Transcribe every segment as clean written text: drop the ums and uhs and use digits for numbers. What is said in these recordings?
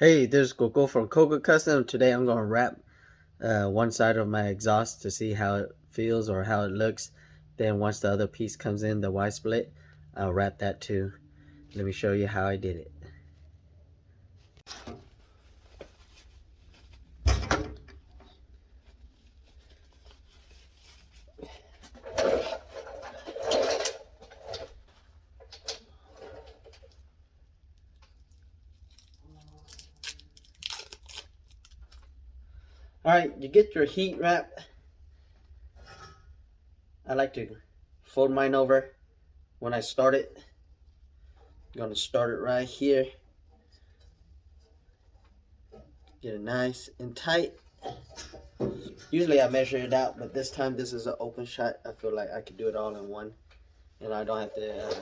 Hey, this is Coco from Coco Custom. Today I'm going to wrap one side of my exhaust to see how it feels or how it looks. Then once the other piece comes in, the Y split, I'll wrap that too. Let me show you how I did it. Alright, you get your heat wrap. I like to fold mine over when I start it. I'm going to start it right here. Get it nice and tight. Usually I measure it out, but this time this is an open shot. I feel like I could do it all in one, and I don't have to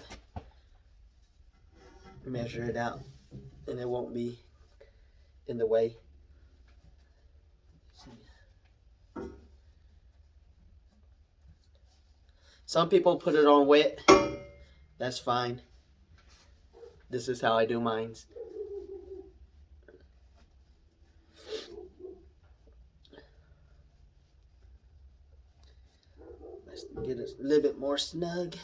measure it out, and it won't be in the way. Some people put it on wet. That's fine. This is how I do mine. Let's get it a little bit more snug.